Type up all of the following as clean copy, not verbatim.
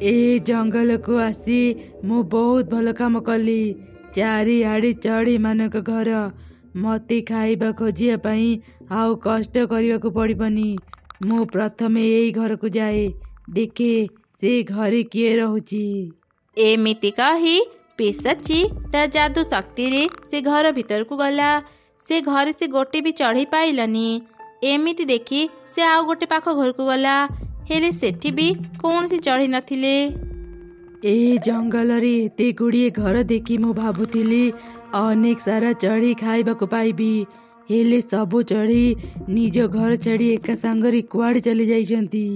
ए जंगल को आसी मु बहुत भल काम कली। चारिआडे चढ़ी मानक घर मते खाइबा खोजिया पई आउ कष्ट କରିବାକୁ पड़िबनी। मु प्रथमे एई घर को जाए देखे से घरे किए रहुची। एमिति कही पिशाची ता जादू शक्ति रे से घर भीतर को गला। से घर से गोटे भी चढ़ी पाइलानी। एमिति देखी से आउ गोटे पाख घर को गला हेले सेठी भी कौन सी चढ़ी नथिले। ए जंगल रे एते गुड़िए घर देखी मु भाबुथिली अनेक सारा चढ़ी खाइबाको पाइबी हेले सबु चढ़ी निज घर छाड़ी एका सांगरे कुआड़े चली जाइछंती।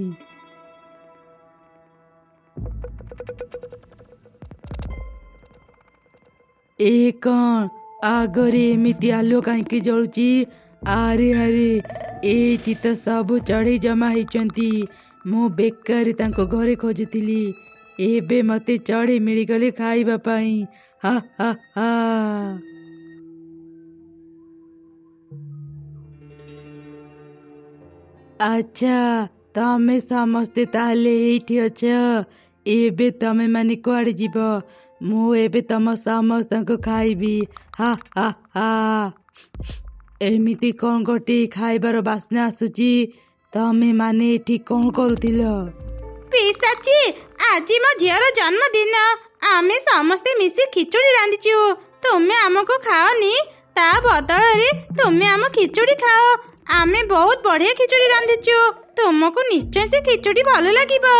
ए कण आगरे एमिति आलो काईके जळुची। आरे आरे एठी तो सबु चढ़ी जमा होइछंती। मु बेकारी तांको घरे खोजुथिली एबे मते चढ़ी मिलिगले खाइबा पाई। हा हा हा। अच्छा तमे समस्ते ताले एठी अछ। एबे तमे माने कुआड़े जीव मु एबे तम समस्तको खाइबी। हा हा हा। एमिति कौन गोटे खाइबार बास्ना आसुची। तमे माने एठी कौन करुथिल? पिशाची आज मो झीर जन्मदिन आमे समस्ते मिसी खिचुड़ी रांधिचु। तुमे हमको खाओनी ता बदल रे तुमे आम खिचुड़ी खाओ। आमे बहुत बढ़िया खिचुड़ी रांधिचु। तुमको निश्चय से खिचुड़ी भलो लागिबो।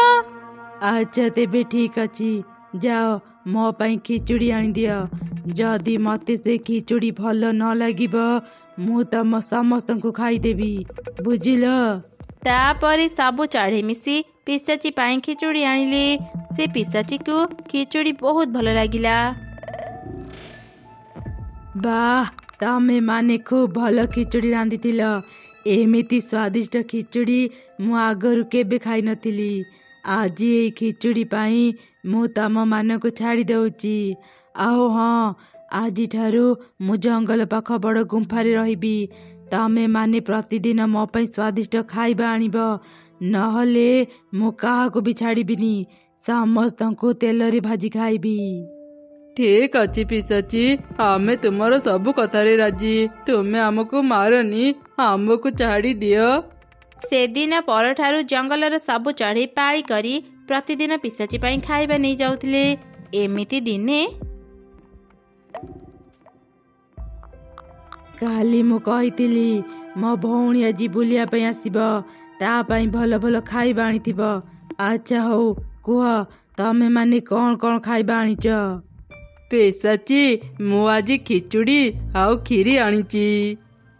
अच्छा तेबे ठीक अछि जाओ मो पाई खिचुड़ी आनी दियो। जदि मते से खिचुड़ी भलो न लागिबो मु तम समस्तको खाइदेबी बुझिल। तापरे सबु चढ़े मिसी पिशाची पाई खिचुड़ी आनिले। से पिशाची को खिचुड़ी बहुत भलो लागिला। वाह तमे माने खूब भलो खिचुड़ी रांधिथिल। एमिति स्वादिष्ट खिचुड़ी मु आगरु केबे खाइ नथिली। आज ए खिचुड़ी पाई मु तम मानको छाड़ी देउची। आओ हाँ आज ठारू मु जंगल पाख बड़ गुंफारे रहिबी। तमे माने प्रतिदिन मो पाई स्वादिष्ट खाइबा आनिब नहले मु काहाको भी छाड़िबिनी। समस्तको तेलरे भाजी खाइबी। ठीक अछि पिशाची आमे तुमरो सबु कथारे राजी। तुमे हमको मारनी हमको छाड़ी दियो। से दिन पर ठारू जंगलर सबु चढ़ी पाଳି करी प्रतिदिन पिशाची पाई खाइबा नहीं जाउथिले। एमिति दिने काली मु कहितिली मो भौणी आज बुलिया पई आसीब ता पई भलो भलो खाइबा आनिथिब। अच्छा हो कुह तमे माने कौन कौन खाइबा आनिच? पिशाची मु आज खिचुड़ी आउ खीरी आनिची।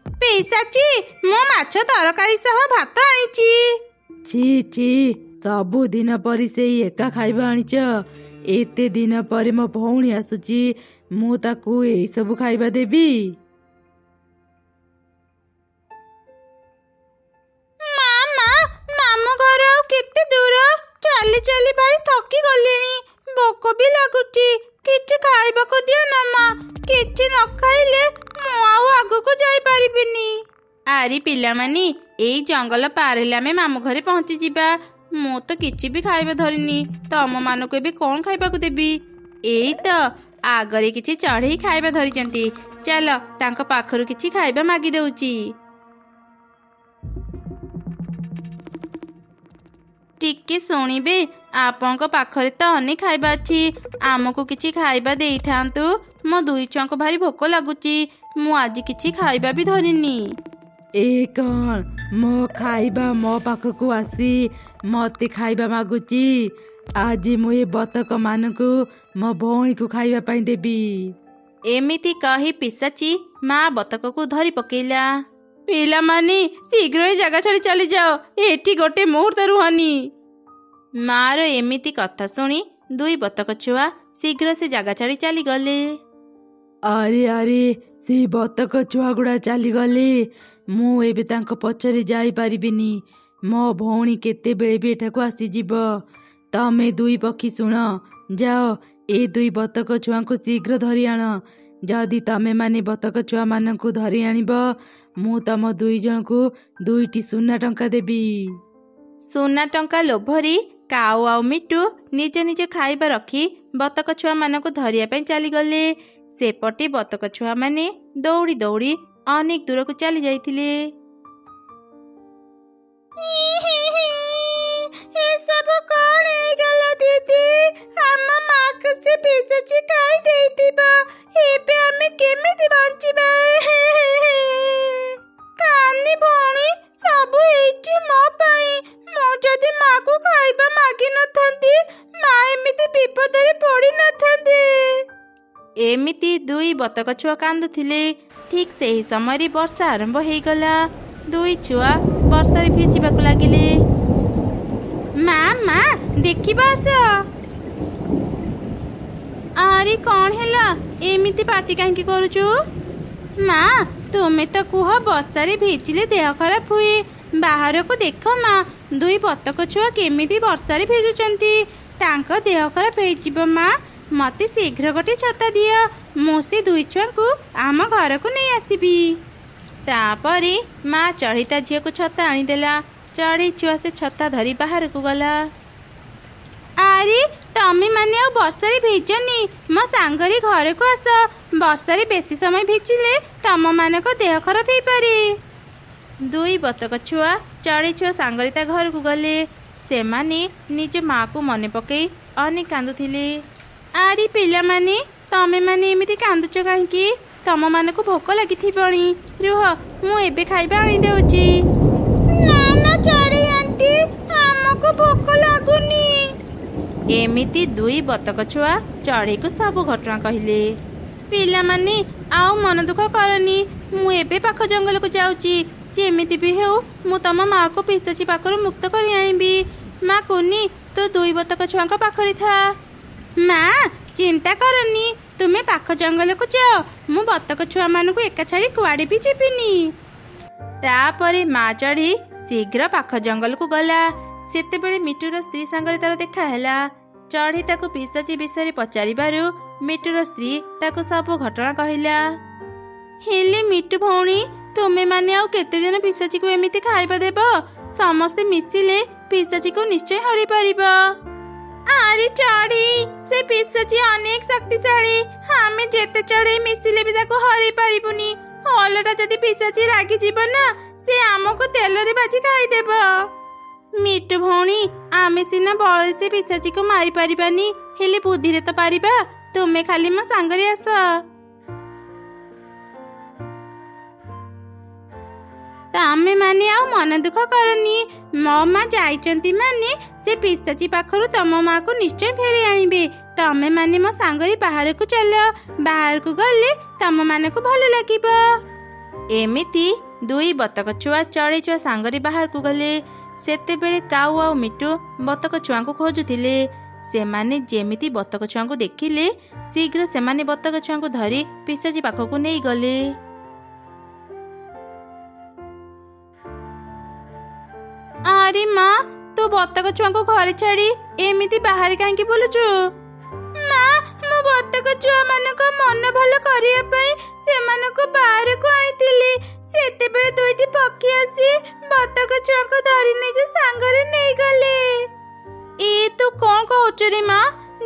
पिशाची मो माछ तरकारी सह भात आनिची। छी छी सबु दिन परी सेई एका खाइबा आनिच। एते दिन परे मो भौणी आसुची मु ताकू एई सब खाइबा देबी। केते दूर चली चली भारी थकी गलेनी। भोक भी लागुची। किछि खाइबाको दियो ना मां। किछि न खाइले मु आउ आगुको जाई परिबिनी। आरी पिलामानी एई जंगल पार हेले आमे मामू घरे पहुंची जिबा। मु तो किछि भी खाइबा धरिनी। तम मानको एबे कोन खाइबाको देबी? एई तो आगरे किछि चढ़ेई खाइबा धरिचंती। चलो तांको पाखरु किछि खाइबा मागी देउची। टिके शुणिबे आपनको पाखरे तो अनेक खाइबा अछि। आमको किछि खाइबा देई थांतु। मो दुई छुआको भारी भोक लागुची। मु आज किछि खाइबा भी धरिनी। ए कण मो खाइबा मो पाखको आसी मते खाइबा मागुची। आज मु ए बतक मानकु मो भौणी को खाइबा पाई देबी। एमिति कही पिशाची माँ बतक को धरी पकेइला। पिलामानी शीघ्र ही जगह छाड़ी चली जाओ। एठी गोटे मुहूर्त रुहनी। मार एमिति कथा शुणी दुई बतक छुआ शीघ्र से जगह छाड़ी चली गले। अरे अरे से बतक छुआ गुड़ा चली गले। मु एबे तांको पछरे जाई पारिबिनी। मो भौणी केते बेले भी एठाको आसी जीव। तमे दुई पक्षी सुन जाओ ए दुई बतक छुआ को शीघ्र धरी आण। जदि तमे माने बतक छुआ मानकु धरी आनिब मु तम दुई जन को 2टी सुना टंका देबी। सुना टंका लोभरी କାଉ ଆଉ ମିଟୁ ନିଜ ନିଜ ଖାଇବା ରଖି ବତକ ଛୁଆମାନଙ୍କୁ ଧରିବା ପାଇଁ ଚାଲିଗଲେ। ସେପଟେ ବତକ ଛୁଆମାନେ ଦୌଡ଼ି ଦୌଡ଼ି ଅନେକ ଦୂରକୁ ଚାଲି ଯାଇଥିଲେ। ଏସବୁ କଣ ହେଇଗଲା ଦିଦି? ଆମ ମାକୁ ସେ ପିଶାଚି ଖାଇ ଦେଇଥିବ। ଏବେ ଆମେ କେମିତି ବଞ୍ଚିବା? କାନି ଭଉଣୀ, ସବୁ ହେଇଛି ମୋ ପାଇଁ। ମୁଁ ଯଦି ମାକୁ ଖାଇବା ମାଗି ନଥାନ୍ତି, ମା ଏମିତି ବିପଦରେ ପଡ଼ି ନଥାନ୍ତେ। ଏମିତି ଦୁଇ ବତକ ଛୁଆ କାନ୍ଦୁଥିଲେ। ଠିକ୍ ସେହି ସମୟରେ ବର୍ଷା ଆରମ୍ଭ ହେଇଗଲା। ଦୁଇ ଛୁଆ ବର୍ଷାରେ ଭିଜିବାକୁ ଲାଗିଲେ। ମା ମା ଦେଖିବା ଆସ। ଆରେ କଣ ହେଲା? ଏମିତି ପାଟି କାହିଁକି କରୁଛୁ? ମା ତୁମେ ତ କୁହ ବର୍ଷାରେ ଭିଜିଲେ ଦେହ ଖରାପ ହୁଏ। ବାହାରକୁ ଦେଖ ମା, ଦୁଇ ବତକ ଛୁଆ କେମିତି ବର୍ଷାରେ ଭିଜୁଛନ୍ତି। ତାଙ୍କ ଦେହ ଖରାପ ହେଇଯିବ ମା। ମତେ ଶୀଘ୍ର ଗୋଟେ ଛତା ଦିଅ। ମୁଁ ସେ ଦୁଇ ଛୁଆଙ୍କୁ ଆମ ଘରକୁ ନେଇ ଆସିବି। ତାପରେ ମା ଚଢ଼େଇ ତା ଝିଅକୁ ଛତା ଆଣିଦେଲା। ଚଢ଼େଇ ଛୁଆ ସେ ଛତା ଧରି ବାହାରକୁ ଗଲା। ଆରେ ତମେ ମାନେ ଆଉ ବର୍ଷାରେ ଭିଜନି, ମୋ ସାଙ୍ଗରେ ଘରକୁ ଆସ। ବର୍ଷାରେ ବେଶୀ ସମୟ ଭିଜିଲେ ତମମାନଙ୍କ ଦେହ ଖରାପ ହେଇପାରେ। ଦୁଇ ବତକ ଛୁଆ ଚଢ଼େଇ ଛୁଆ ସାଙ୍ଗରେ ତା ଘରକୁ ଗଲେ। ସେମାନେ ନିଜ ମାକୁ ମନେ ପକାଇ ଅନେକ କାନ୍ଦୁଥିଲେ। ଆରେ ପିଲାମାନେ, ତମେମାନେ ଏମିତି କାନ୍ଦୁଛ କାହିଁକି? ତମମାନଙ୍କୁ ଭୋକ ଲାଗିଥିବଣି। ରୁହ, ମୁଁ ଏବେ ଖାଇବା ଆଣିଦେଉଛି। ନା ନା ଚଢ଼େଇ ଆଣ୍ଟି, ଆମକୁ ଭୋକ ଲାଗୁନି। ଏମିତି ଦୁଇ ବତକ ଛୁଆ ଚଢ଼େଇକୁ ସବୁ ଘଟଣା କହିଲେ। ପିଲାମାନେ ଆଉ ମନ ଦୁଃଖ କରନି, ମୁଁ ଏବେ ପାଖ ଜଙ୍ଗଲକୁ ଯାଉଛି। ଯେମିତି ବି ହେଉ ମୁଁ ତମ ମାଆକୁ ପିଶାଚି ପାଖରୁ ମୁକ୍ତ କରି ଆଣିବି। ମା କୁନି, ତୁ ଦୁଇ ବତକ ଛୁଆଙ୍କ ପାଖରେ ଥା। ମା ଚିନ୍ତା କରନି, ତୁମେ ପାଖ ଜଙ୍ଗଲକୁ ଯାଅ। ମୁଁ ବତକ ଛୁଆମାନଙ୍କୁ ଏକା ଛାଡ଼ି କୁଆଡ଼େ ବି ଯିବିନି। ତାପରେ ମା ଚଢ଼େଇ ଶୀଘ୍ର ପାଖ ଜଙ୍ଗଲକୁ ଗଲା। ସେତେବେଳେ ମିଟୁର ସ୍ତ୍ରୀ ସାଙ୍ଗରେ ତାର ଦେଖା ହେଲା। ଚଢ଼େଇ ତାକୁ ପିଶାଚି ବିଷୟରେ ପଚାରିବାରୁ ମିଟୁର ସ୍ତ୍ରୀ ତାକୁ ସବୁ ଘଟଣା କହିଲା। ହେଲେ ମିଟୁ ଭଉଣୀ, ତୁମେମାନେ ଆଉ କେତେ ଦିନ ପିଶାଚିକୁ ଏମିତି ଖାଇବା ଦେବ? ସମସ୍ତେ ମିଶିଲେ ପିଶାଚିକୁ ନିଶ୍ଚୟ ହରାଇ ପାରିବ। ଆରେ ଚଢ଼େଇ, ସେ ପିଶାଚି ଅନେକ ଶକ୍ତିଶାଳୀ। ଆମେ ଯେତେ ଚଢ଼େଇ ମିଶିଲେ ବି ତାକୁ ହରାଇ ପାରିବୁନି। ଓଲଟା ଯଦି ପିଶାଚି ରାଗିଯିବ ନା, ସେ ଆମକୁ ତେଲରେ ଭାଜି ଖାଇଦେବ। ମିଟୁ ଭଉଣୀ, ଆମେ ସିନା ବଳରେ ସେ ପିଶାଚିକୁ ମାରି ପାରିବାନି, ହେଲେ ବୁଦ୍ଧିରେ ତ ପାରିବା। ତୁମେ ଖାଲି ମୋ ସାଙ୍ଗରେ ଆସ। ତମେ ମାନେ ଆଉ ମନ ଦୁଃଖ କରନି। ମୋ ମା ଯାଇଛନ୍ତି ମାନେ ସେ ପିଶାଚି ପାଖରୁ ତମ ମାକୁ ନିଶ୍ଚୟ ଫେରି ଆଣିବେ। ତମେ ମାନେ ମୋ ସାଙ୍ଗରେ ବାହାରକୁ ଚାଲ। ବାହାରକୁ ଗଲେ ତମ ମାନଙ୍କୁ ଭଲ ଲାଗିବ। ଏମିତି ଦୁଇ ବତକ ଛୁଆ ଚଢ଼େଇ ଛୁଆ ସାଙ୍ଗରେ ବାହାରକୁ ଗଲେ। ସେତେବେଳେ କାଉ ଆଉ ମିଟୁ ବତକ ଛୁଆଙ୍କୁ ଖୋଜୁଥିଲେ। ସେମାନେ ଯେମିତି ବତକ ଛୁଆଙ୍କୁ ଦେଖିଲେ, ଶୀଘ୍ର ସେମାନେ ବତକ ଛୁଆଙ୍କୁ ଧରି ପିଶାଚି ପାଖକୁ ନେଇଗଲେ। ଆରେ ମା, ତୁ ବତକ ଛୁଆଙ୍କୁ ଘରେ ଛାଡ଼ି ଏମିତି ବାହାରେ କାହିଁକି ବୁଲୁଛୁ? ମା, ମୁଁ ବତକ ଛୁଆମାନଙ୍କ ମନ ଭଲ କରିବା ପାଇଁ ସେମାନଙ୍କୁ ବାହାରକୁ ଆଣିଥିଲି। ସେତେବେଳେ ଦୁଇଟି ପକ୍ଷୀ ଆସି ବତକ ଛୁଆଙ୍କୁ ଧରି ନିଜ ସାଙ୍ଗରେ ନେଇଗଲେ। ତୁ କଣ କହୁଛୁ ରେ ମା?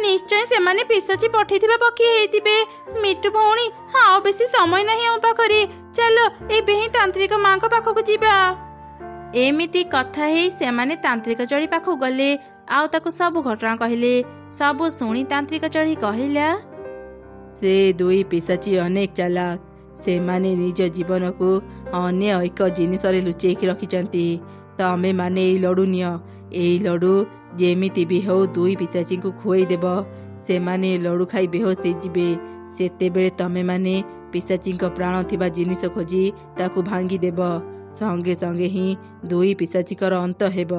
ନିଶ୍ଚୟ ସେମାନେ ପିଶାଚି ପଠେଇଥିବା ପକ୍ଷୀ ହେଇଥିବେ। ମିଟୁ ଭଉଣୀ, ଆଉ ବେଶୀ ସମୟ ନାହିଁ ଆମ ପାଖରେ। ଚାଲ ଏବେ ହିଁ ତାନ୍ତ୍ରିକ ମାଙ୍କ ପାଖକୁ ଯିବା। ଏମିତି କଥା ହେଇ ସେମାନେ ତାନ୍ତ୍ରିକ ଚଢ଼େଇ ପାଖକୁ ଗଲେ ଆଉ ତାକୁ ସବୁ ଘଟଣା କହିଲେ। ସବୁ ଶୁଣି ତାନ୍ତ୍ରିକ ଚଢ଼େଇ କହିଲା, ସେ ଦୁଇ ପିଶାଚି ଅନେକ ଚାଲାକ। ସେମାନେ ନିଜ ଜୀବନକୁ ଅନ୍ୟ ଏକ ଜିନିଷରେ ଲୁଚେଇକି ରଖିଛନ୍ତି। ତମେ ମାନେ ଏଇ ଲଡୁ ନିଅ। ଏଇ ଲଡୁ ଯେମିତି ବି ହେଉ ଦୁଇ ପିଶାଚୀଙ୍କୁ ଖୁଆଇ ଦେବ। ସେମାନେ ଲଡୁ ଖାଇ ବେହୋସ ହେଇଯିବେ। ସେତେବେଳେ ତମେ ମାନେ ପିଶାଚୀଙ୍କ ପ୍ରାଣ ଥିବା ଜିନିଷ ଖୋଜି ତାକୁ ଭାଙ୍ଗିଦେବ। ସଙ୍ଗେ ସଙ୍ଗେ ହିଁ ଦୁଇ ପିଶାଚୀଙ୍କର ଅନ୍ତ ହେବ।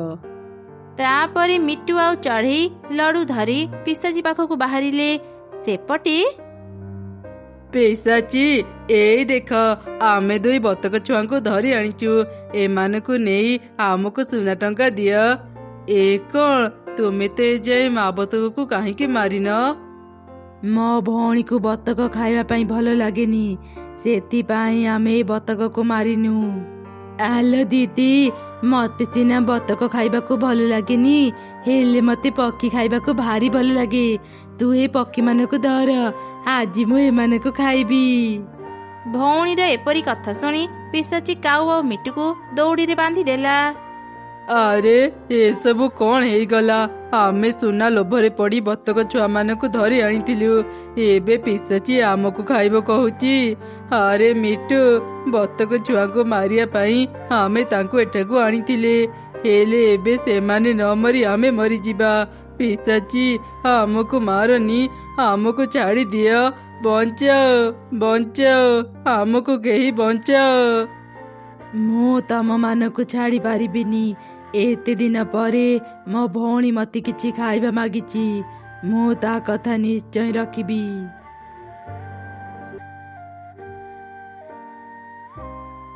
ତାପରେ ମିଟୁ ଆଉ ଚଢ଼େଇ ଲଡୁ ଧରି ପିଶାଚୀ ପାଖକୁ ବାହାରିଲେ। ସେପଟେ ପିଶାଚୀ, ଏଇ ଦେଖ, ଆମେ ଦୁଇ ବତକ ଛୁଆଙ୍କୁ ଧରି ଆଣିଛୁ। ଏମାନଙ୍କୁ ନେଇ ଆମକୁ ସୁନା ଟଙ୍କା ଦିଅ। ଏ କଣ, ତୁମେ ତ ଏଯାଏ ମା ବତକକୁ କାହିଁକି ମାରିନ? ମୋ ଭଉଣୀକୁ ବତକ ଖାଇବା ପାଇଁ ଭଲ ଲାଗେନି, ସେଥିପାଇଁ ଆମେ ଏ ବତକକୁ ମାରିନୁ। ଆଲୋ ଦିଦି, ମତେ ସିନା ବତକ ଖାଇବାକୁ ଭଲ ଲାଗେନି, ହେଲେ ମତେ ପକ୍ଷୀ ଖାଇବାକୁ ଭାରି ଭଲ ଲାଗେ। ତୁ ଏ ପକ୍ଷୀମାନଙ୍କୁ ଧର, ଆଜି ମୁଁ ଏମାନଙ୍କୁ ଖାଇବି। ଭଉଣୀର ଏପରି କଥା ଶୁଣି ପିଶାଚି କାଉ ଆଉ ମିଟୁକୁ ଦଉଡ଼ିରେ ବାନ୍ଧିଦେଲା। ଆରେ ଏସବୁ କ'ଣ ହେଇଗଲା? ଆମେ ସୁନା ଲୋଭରେ ପଡ଼ି ବତକ ଛୁଆମାନଙ୍କୁ ଧରି ଆଣିଥିଲୁ, ଏବେ ପିଶାଚି ଆମକୁ ଖାଇବ କହୁଛି। ଆରେ ମିଟୁ, ବତକ ଛୁଆଙ୍କୁ ମାରିବା ପାଇଁ ଆମେ ତାଙ୍କୁ ଏଠାକୁ ଆଣିଥିଲେ, ହେଲେ ଏବେ ସେମାନେ ନ ମରି ଆମେ ମରିଯିବା। ପିଶାଚି, ଆମକୁ ମାରନି, ଆମକୁ ଛାଡ଼ି ଦିଅ, ବଞ୍ଚାଅ ବଞ୍ଚାଅ, ଆମକୁ କେହି ବଞ୍ଚାଅ। ମୁଁ ତମମାନଙ୍କୁ ଛାଡ଼ି ପାରିବିନି। ଏତେ ଦିନ ପରେ ମୋ ଭଉଣୀ ମତେ କିଛି ଖାଇବା ମାଗିଛି, ମୁଁ ତା କଥା ନିଶ୍ଚୟ ରଖିବି।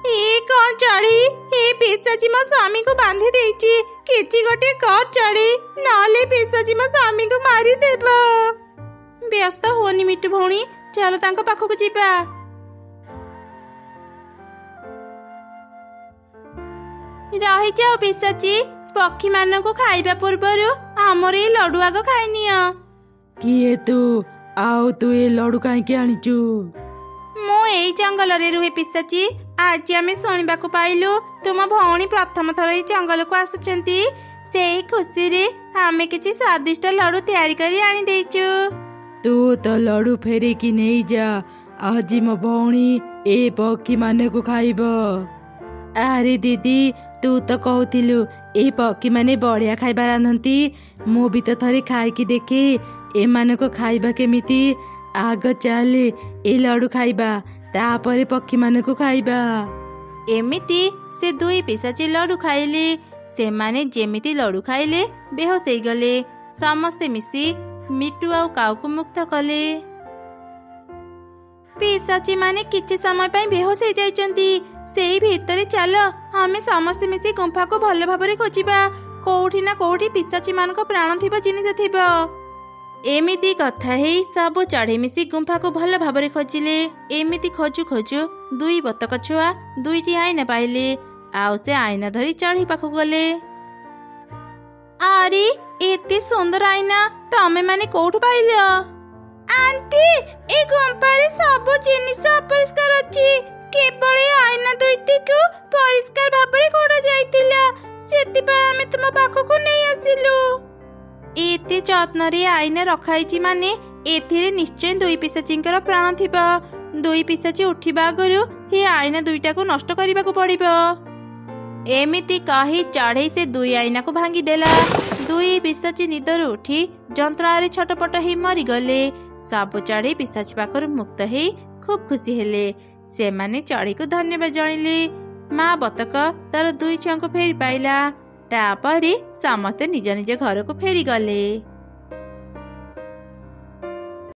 ଏ କ'ଣ ଚଢ଼ି? ଏ ପିଶାଚି ମୋ ସ୍ୱାମୀକୁ ବାନ୍ଧି ଦେଇଛି। କିଛି ଗୋଟେ କର ଚଢ଼ି, ନହେଲେ ପିଶାଚି ମୋ ସ୍ୱାମୀକୁ ମାରିଦେବ। ବ୍ୟସ୍ତ ହୁଅନି ମିଟୁ ଭଉଣୀ, ଚାଲ ତାଙ୍କ ପାଖକୁ ଯିବା। ରହିଯାଅ ପିଶାଚି, ପକ୍ଷୀମାନଙ୍କୁ ଖାଇବା ପୂର୍ବରୁ ଆମର ଏଇ ଲଡୁ ଆଗ ଖାଇନିଅ। କିଏ ତୁ? ଆଉ ତୁ ଏ ଲଡୁ କାହିଁକି ଆଣିଛୁ? ମୁଁ ଏଇ ଜଙ୍ଗଲରେ ରୁହେ ପିଶାଚି। ଆଜି ଆମେ ଶୁଣିବାକୁ ପାଇଲୁ ତୁମ ଭଉଣୀ ପ୍ରଥମ ଥର ଏଇ ଜଙ୍ଗଲକୁ ଆସୁଛନ୍ତି। ସେଇ ଖୁସିରେ ଆମେ କିଛି ସ୍ୱାଦିଷ୍ଟ ଲଡୁ ତିଆରି କରି ଆଣିଦେଇଛୁ। ତୁ ତ ଲଡୁ ଫେରେଇକି ନେଇଯା, ଆଜି ମୋ ଭଉଣୀ ଏ ପକ୍ଷୀମାନଙ୍କୁ ଖାଇବ। ଆରେ ଦିଦି, ତୁ ତ କହୁଥିଲୁ ଏଇ ପକ୍ଷୀମାନେ ବଢ଼ିଆ ଖାଇବା ରାନ୍ଧନ୍ତି। ମୁଁ ବି ତ ଥରେ ଖାଇକି ଦେଖେ ଏମାନଙ୍କ ଖାଇବା କେମିତି। ଆଗ ଚାଲେ ଏ ଲଡୁ ଖାଇବା, ତାପରେ ପକ୍ଷୀମାନଙ୍କୁ ଖାଇବା। ଏମିତି ସେ ଦୁଇ ପିଶାଚି ଲଡୁ ଖାଇଲେ। ସେମାନେ ଯେମିତି ଲଡୁ ଖାଇଲେ ବେହୋସ ହେଇଗଲେ। ସମସ୍ତେ ମିଶି ମିଟୁ ଆଉ କାଉକୁ ମୁକ୍ତ କଲେ। ପିଶାଚି ମାନେ କିଛି ସମୟ ପାଇଁ ବେହୋସ ହେଇଯାଇଛନ୍ତି। ସେଇ ଭିତରେ ଚାଲ ଆମେ ସମସ୍ତେ ମିଶି ଗୁମ୍ଫାକୁ ଭଲ ଭାବରେ ଖୋଜିବା। କୋଉଠି ନା କୋଉଠି ପିଶାଚି ମାନଙ୍କ ପ୍ରାଣ ଥିବା ଜିନିଷ ଥିବ। ଏମିତି କଥା ହେଇ ସବୁ ଚଢ଼େଇ ମିଶି ଗୁମ୍ଫାକୁ ଭଲ ଭାବରେ ଖୋଜିଲେ। ଏମିତି ଖୋଜୁ ଖୋଜୁ ଦୁଇ ବତକ ଛୁଆ ଦୁଇଟି ଆଇନା ପାଇଲେ, ଆଉ ସେ ଆଇନା ଧରି ଚଢ଼େଇ ପାଖକୁ ଗଲେ। ଆରେ ଏତେ ସୁନ୍ଦର ଆଇନା ତମେ ମାନେ କୋଉଠୁ ପାଇଲ? ଆଣ୍ଟି, ଏ ଗୁମ୍ଫାରେ ସବୁ ଜିନିଷ ଅପରିଷ୍କାର ଅଛି, କେବଳ ଏ ଆଇନା ଦୁଇଟିକୁ ପରିଷ୍କାର ଭାବରେ ଘୋଡ଼ା ଯାଇଥିଲା, ସେଥିପାଇଁ ଆମେ ତୁମ ପାଖକୁ ନେଇ ଆସିଲୁ। ଏତେ ଯତ୍ନରେ ଆଇନା ରଖାଯାଇଛି ମାନେ ଏଥିରେ ନିଶ୍ଚୟ ଦୁଇ ପିଶାଚୀଙ୍କର ପ୍ରାଣ ଥିବ। ଦୁଇ ପିଶାଚୀ ଉଠିବା ଆଗରୁ ଏ ଆଇନା ଦୁଇଟାକୁ ନଷ୍ଟ କରିବାକୁ ପଡ଼ିବ। ଏମିତି କହି ଚଢ଼େଇ ସେ ଦୁଇ ଆଇନାକୁ ଭାଙ୍ଗିଦେଲା। ଦୁଇ ପିଶାଚୀ ନିଦରୁ ଉଠି ଯନ୍ତ୍ରଣାରେ ଛଟପଟ ହେଇ ମରିଗଲେ। ସବୁ ଚଢ଼େଇ ପିଶାଚୀ ପାଖରୁ ମୁକ୍ତ ହେଇ ଖୁବ୍ ଖୁସି ହେଲେ। ସେମାନେ ଚଢ଼େଇକୁ ଧନ୍ୟବାଦ ଜଣାଇଲେ। ମା ବତକ ତାର ଦୁଇ ଛୁଆଙ୍କୁ ଫେରି ପାଇଲା। ତାପରେ ସମସ୍ତେ ନିଜ ନିଜ ଘରକୁ ଫେରିଗଲେ।